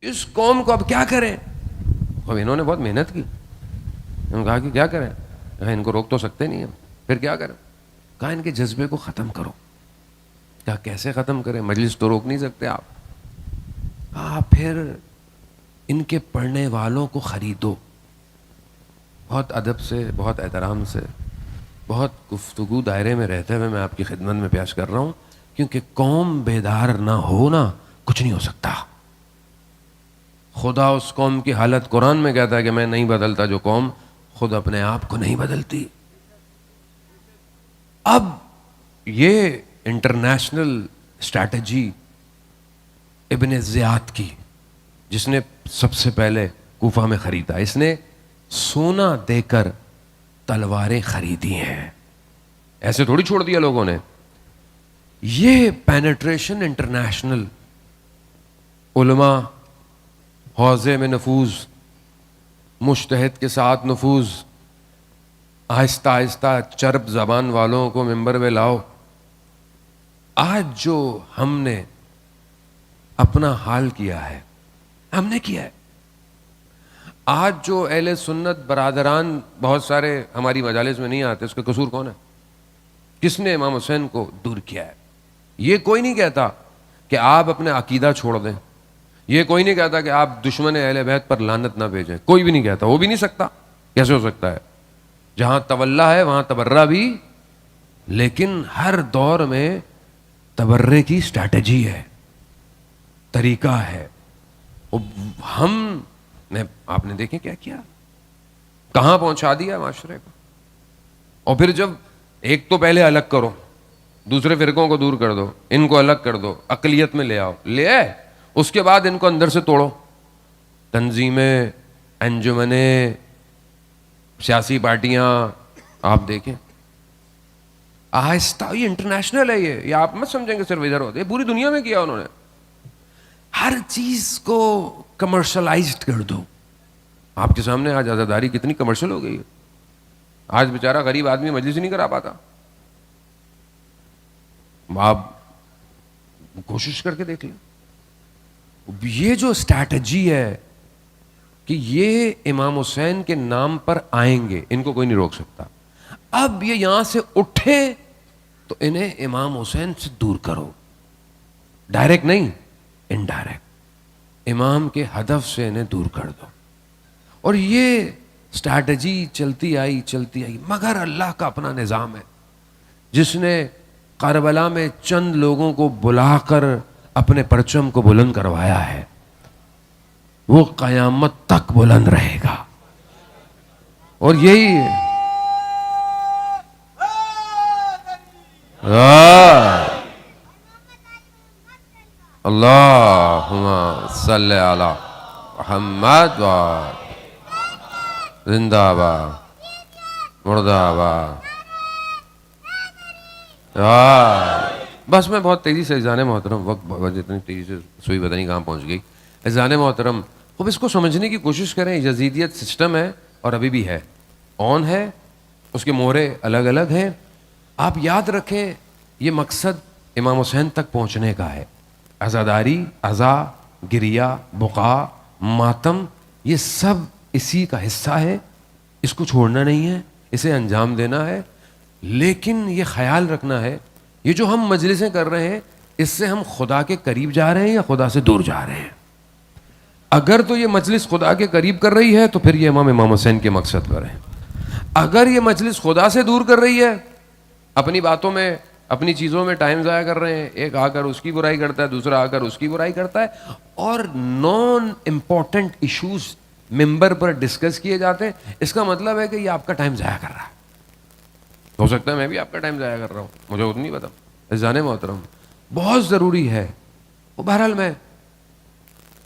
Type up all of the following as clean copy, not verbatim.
اس قوم کو اب کیا کریں؟ اب انہوں نے بہت محنت کی، انہوں نے کہا کہ کیا کریں؟ کہا ان کو روک تو سکتے نہیں ہم، پھر کیا کریں؟ کہا ان کے جذبے کو ختم کرو۔ کہا کیسے ختم کریں؟ مجلس تو روک نہیں سکتے آپ پھر ان کے پڑھنے والوں کو خریدو، بہت ادب سے، بہت احترام سے، بہت گفتگو دائرے میں رہتے ہوئے میں آپ کی خدمت میں پیش کر رہا ہوں، کیونکہ قوم بیدار نہ ہو نا کچھ نہیں ہو سکتا۔ خدا اس قوم کی حالت قرآن میں کہتا ہے کہ میں نہیں بدلتا جو قوم خود اپنے آپ کو نہیں بدلتی۔ اب یہ انٹرنیشنل اسٹریٹجی ابن زیاد کی، جس نے سب سے پہلے کوفہ میں خریدا، اس نے سونا دے کر تلواریں خریدی ہیں، ایسے تھوڑی چھوڑ دیا لوگوں نے۔ یہ پینیٹریشن انٹرنیشنل، علماء حوزے میں نفوذ، مجتہد کے ساتھ نفوذ، آہستہ آہستہ چرب زبان والوں کو ممبر میں لاؤ۔ آج جو ہم نے اپنا حال کیا ہے، ہم نے کیا ہے۔ آج جو اہل سنت برادران بہت سارے ہماری مجالس میں نہیں آتے، اس کا قصور کون ہے؟ کس نے امام حسین کو دور کیا ہے؟ یہ کوئی نہیں کہتا کہ آپ اپنے عقیدہ چھوڑ دیں، یہ کوئی نہیں کہتا کہ آپ دشمن اہل بیت پر لعنت نہ بھیجیں، کوئی بھی نہیں کہتا، وہ بھی نہیں سکتا۔ کیسے ہو سکتا ہے؟ جہاں تولا ہے وہاں تبرہ بھی، لیکن ہر دور میں تبرے کی اسٹریٹجی ہے، طریقہ ہے۔ ہم نے، آپ نے دیکھیں کیا کیا، کہاں پہنچا دیا معاشرے کو۔ اور پھر جب ایک تو پہلے الگ کرو، دوسرے فرقوں کو دور کر دو، ان کو الگ کر دو، اقلیت میں لے آؤ، لے آئے، اس کے بعد ان کو اندر سے توڑو۔ تنظیمیں، انجمنیں، سیاسی پارٹیاں، آپ دیکھیں آہستہ، یہ انٹرنیشنل ہے، یہ آپ مت سمجھیں کہ صرف ادھر ہوتے، یہ پوری دنیا میں کیا انہوں نے۔ ہر چیز کو کمرشلائزڈ کر دو۔ آپ کے سامنے آج عزاداری کتنی کمرشل ہو گئی ہے۔ آج بیچارہ غریب آدمی مجلس نہیں کرا پاتا۔ آپ کوشش کر کے دیکھ لیں۔ یہ جو اسٹریٹجی ہے کہ یہ امام حسین کے نام پر آئیں گے، ان کو کوئی نہیں روک سکتا۔ اب یہ یہاں سے اٹھے تو انہیں امام حسین سے دور کرو، ڈائریکٹ نہیں، انڈائریکٹ، امام کے ہدف سے انہیں دور کر دو۔ اور یہ اسٹریٹجی چلتی آئی، مگر اللہ کا اپنا نظام ہے، جس نے کربلا میں چند لوگوں کو بلا کر اپنے پرچم کو بلند کروایا ہے، وہ قیامت تک بلند رہے گا۔ اور یہی ہے، اللہم صلی علی محمد زندہ آباد، مردہ آباد۔ بس میں بہت تیزی سے، اذان محترم، وقت اتنی تیزی سے سوئی پتہ نہیں کہاں پہنچ گئی۔ اذان محترم، اب اس کو سمجھنے کی کوشش کریں۔ یزیدیت سسٹم ہے اور ابھی بھی ہے، آن ہے، اس کے مہرے الگ الگ ہیں۔ آپ یاد رکھیں، یہ مقصد امام حسین تک پہنچنے کا ہے۔ عزاداری، عزا، گریہ، بقا، ماتم، یہ سب اسی کا حصہ ہے، اس کو چھوڑنا نہیں ہے، اسے انجام دینا ہے۔ لیکن یہ خیال رکھنا ہے، یہ جو ہم مجلسیں کر رہے ہیں، اس سے ہم خدا کے قریب جا رہے ہیں یا خدا سے دور جا رہے ہیں؟ اگر تو یہ مجلس خدا کے قریب کر رہی ہے تو پھر یہ امام حسین کے مقصد پر ہے۔ اگر یہ مجلس خدا سے دور کر رہی ہے، اپنی باتوں میں، اپنی چیزوں میں ٹائم ضائع کر رہے ہیں، ایک آ کر اس کی برائی کرتا ہے، دوسرا آ کر اس کی برائی کرتا ہے، اور نان امپورٹنٹ ایشوز ممبر پر ڈسکس کیے جاتے ہیں، اس کا مطلب ہے کہ یہ آپ کا ٹائم ضائع کر رہا ہے۔ ہو سکتا ہے میں بھی آپ کا ٹائم ضائع کر رہا ہوں، مجھے خود نہیں پتا۔ اذان محترم بہت ضروری ہے۔ بہرحال میں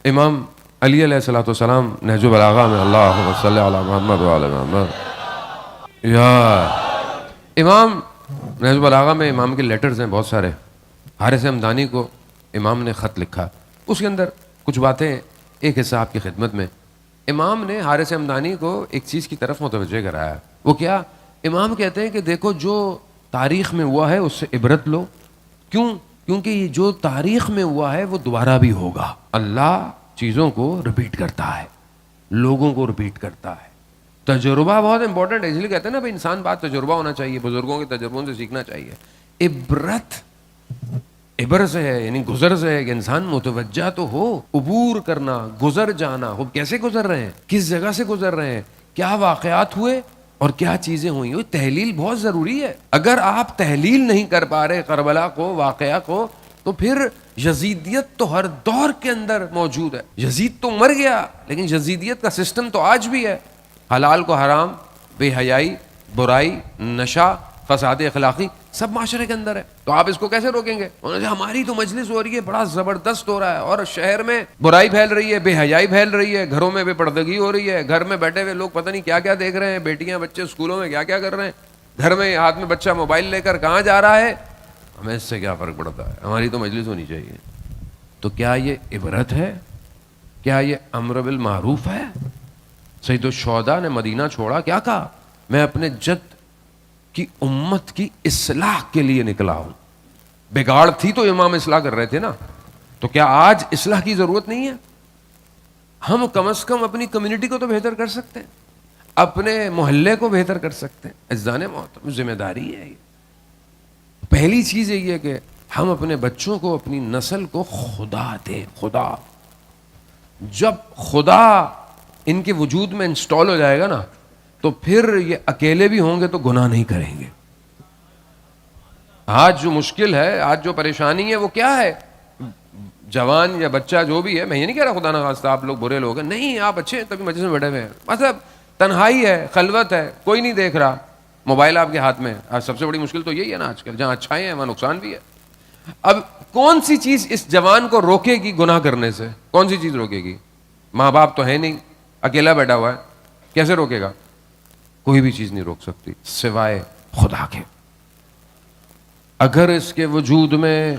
امام علی علیہ الصلوۃ والسلام نہج البلاغہ میں، اللہم صلی علی محمد وعلی محمد، یا امام نہج البلاغہ میں امام کے لیٹرز ہیں بہت سارے۔ حارث ہمدانی کو امام نے خط لکھا، اس کے اندر کچھ باتیں، ایک حصہ آپ کی خدمت میں۔ امام نے حارث ہمدانی کو ایک چیز کی طرف متوجہ کرایا، وہ کیا؟ امام کہتے ہیں کہ دیکھو جو تاریخ میں ہوا ہے اس سے عبرت لو۔ کیوں؟ کیونکہ یہ جو تاریخ میں ہوا ہے وہ دوبارہ بھی ہوگا۔ اللہ چیزوں کو رپیٹ کرتا ہے، لوگوں کو رپیٹ کرتا ہے. تجربہ بہت امپورٹنٹ ہے، اس لیے کہتے ہیں نا بھائی انسان بات تجربہ ہونا چاہیے، بزرگوں کے تجربوں سے سیکھنا چاہیے. عبرت عبر سے ہے، یعنی گزر سے ہے کہ انسان متوجہ تو ہو. عبور کرنا، گزر جانا. وہ کیسے گزر رہے ہیں، کس جگہ سے گزر رہے ہیں، کیا واقعات ہوئے اور کیا چیزیں ہوئی. وہ تحلیل بہت ضروری ہے. اگر آپ تحلیل نہیں کر پا رہے کربلا کو، واقعہ کو، تو پھر یزیدیت تو ہر دور کے اندر موجود ہے. یزید تو مر گیا لیکن یزیدیت کا سسٹم تو آج بھی ہے. حلال کو حرام، بے حیائی، برائی، نشہ، فساد اخلاقی سب معاشرے کے اندر ہے. تو آپ اس کو کیسے روکیں گے؟ ہماری تو مجلس ہو رہی ہے، بڑا زبردست ہو رہا ہے، اور شہر میں برائی پھیل رہی ہے، بے حیائی پھیل رہی ہے، گھروں میں بے پردگی ہو رہی ہے، گھر میں بیٹھے ہوئے لوگ پتہ نہیں کیا کیا دیکھ رہے ہیں، بیٹیاں بچے اسکولوں میں کیا کیا کر رہے ہیں، گھر میں ہاتھ میں بچہ موبائل لے کر کہاں جا رہا ہے. ہمیں اس سے کیا فرق پڑتا ہے؟ ہماری تو مجلس ہونی چاہیے. تو کیا یہ عبرت ہے؟ کیا یہ امر بالمعروف ہے؟ سید الشہداء نے مدینہ چھوڑا، کیا کہا؟ میں اپنے جد کی امت کی اصلاح کے لیے نکلا ہوں. بگاڑ تھی تو امام اصلاح کر رہے تھے نا. تو کیا آج اصلاح کی ضرورت نہیں ہے؟ ہم کم از کم اپنی کمیونٹی کو تو بہتر کر سکتے ہیں، اپنے محلے کو بہتر کر سکتے ہیں. عزیزان محترم، ذمہ داری ہے یہ. پہلی چیز یہ ہے کہ ہم اپنے بچوں کو، اپنی نسل کو خدا دیں. خدا، جب خدا ان کے وجود میں انسٹال ہو جائے گا نا، تو پھر یہ اکیلے بھی ہوں گے تو گناہ نہیں کریں گے. آج جو مشکل ہے، آج جو پریشانی ہے، وہ کیا ہے؟ جوان یا بچہ جو بھی ہے، میں یہ نہیں کہہ رہا خدا نہ خواستہ آپ لوگ برے لوگ ہیں، نہیں، آپ اچھے ہیں تبھی مجلس میں بیٹھے ہوئے ہیں. مطلب تنہائی ہے، خلوت ہے، کوئی نہیں دیکھ رہا، موبائل آپ کے ہاتھ میں. آج سب سے بڑی مشکل تو یہی ہے نا آج کل، جہاں اچھائی ہے وہاں نقصان بھی ہے. اب کون سی چیز اس جوان کو روکے گی گناہ کرنے سے؟ کون سی چیز روکے گی؟ ماں باپ تو ہے نہیں، اکیلا بیٹھا ہوا ہے، کیسے روکے گا؟ کوئی بھی چیز نہیں روک سکتی سوائے خدا کے. اگر اس کے وجود میں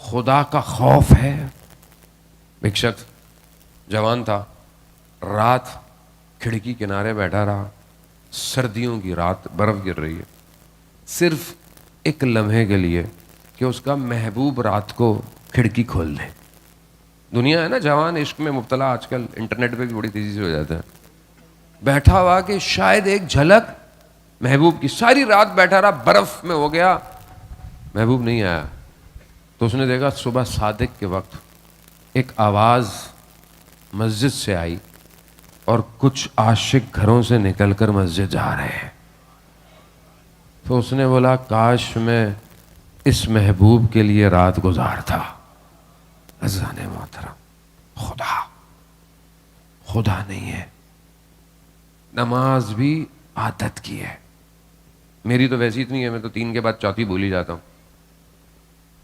خدا کا خوف ہے. ایک شخص جوان تھا، رات کھڑکی کنارے بیٹھا رہا، سردیوں کی رات، برف گر رہی ہے، صرف ایک لمحے کے لیے کہ اس کا محبوب رات کو کھڑکی کھول دے. دنیا ہے نا جوان عشق میں مبتلا، آج کل انٹرنیٹ پہ بھی بڑی تیزی سے ہو جاتا ہے. بیٹھا ہوا کہ شاید ایک جھلک محبوب کی. ساری رات بیٹھا رہا، برف میں ہو گیا، محبوب نہیں آیا. تو اس نے دیکھا صبح صادق کے وقت ایک آواز مسجد سے آئی اور کچھ عاشق گھروں سے نکل کر مسجد جا رہے ہیں. تو اس نے بولا کاش میں اس محبوب کے لیے رات گزارتا. عزیزان محترم، خدا نہیں ہے. نماز بھی عادت کی ہے. میری تو ویسی اتنی ہے، میں تو 3 کے بعد چوتھی بھول ہی جاتا ہوں.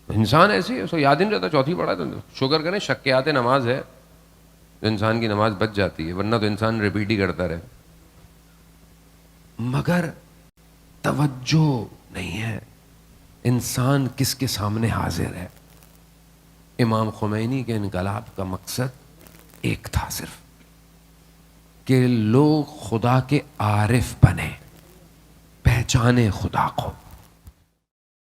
انسان ایسی ہے، اس کو یاد ہی نہیں رہتا چوتھی پڑھا. تو شکر کریں شکیات نماز ہے جو انسان کی نماز بچ جاتی ہے، ورنہ تو انسان ریپیٹ ہی کرتا رہے. مگر توجہ نہیں ہے انسان کس کے سامنے حاضر ہے. امام خمینی کے انقلاب کا مقصد ایک تھا، صرف کہ لوگ خدا کے عارف بنے، پہچانے خدا کو.